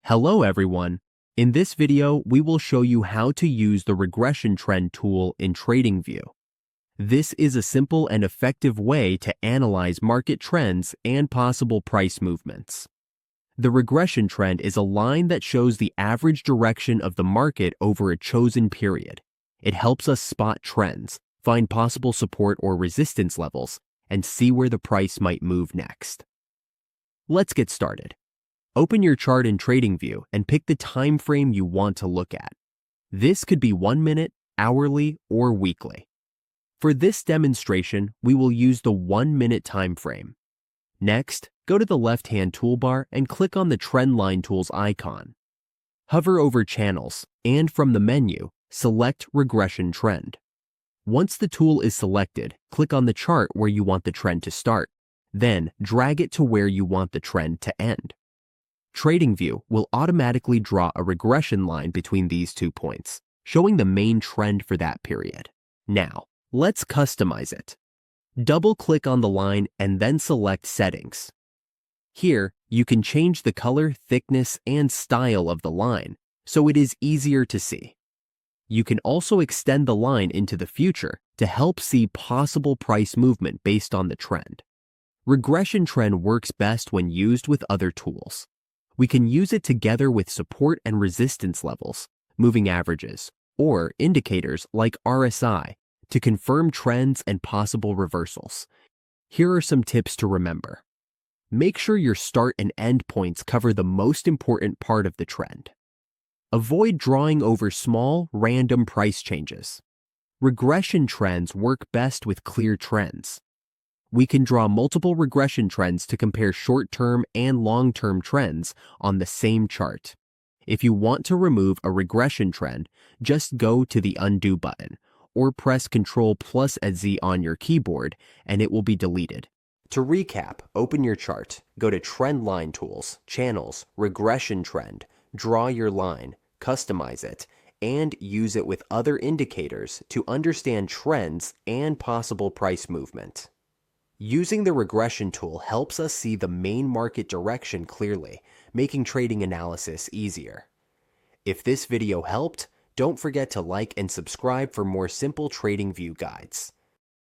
Hello everyone. In this video, we will show you how to use the Regression Trend tool in Tradingview. This is a simple and effective way to analyze market trends and possible price movements. The regression trend is a line that shows the average direction of the market over a chosen period. It helps us spot trends, find possible support or resistance levels, and see where the price might move next. Let's get started. Open your chart in Tradingview and pick the time frame you want to look at. This could be 1 minute, hourly, or weekly. For this demonstration, we will use the 1 minute time frame. Next, go to the left-hand toolbar and click on the Trend Line Tools icon. Hover over Channels, and from the menu, select Regression Trend. Once the tool is selected, click on the chart where you want the trend to start. Then, drag it to where you want the trend to end. Tradingview will automatically draw a regression line between these 2 points, showing the main trend for that period. Now, let's customize it. Double-click on the line and then select Settings. Here, you can change the color, thickness, and style of the line, so it is easier to see. You can also extend the line into the future to help see possible price movement based on the trend. Regression Trend works best when used with other tools. We can use it together with support and resistance levels, moving averages, or indicators like RSI to confirm trends and possible reversals. Here are some tips to remember. Make sure your start and end points cover the most important part of the trend. Avoid drawing over small, random price changes. Regression trends work best with clear trends. We can draw multiple regression trends to compare short-term and long-term trends on the same chart. If you want to remove a regression trend, just go to the Undo button or press Ctrl+Z on your keyboard and it will be deleted. To recap, open your chart, go to Trend Line Tools, Channels, Regression Trend, draw your line, customize it, and use it with other indicators to understand trends and possible price movement. Using the regression tool helps us see the main market direction clearly, making trading analysis easier. If this video helped, don't forget to like and subscribe for more simple Tradingview guides.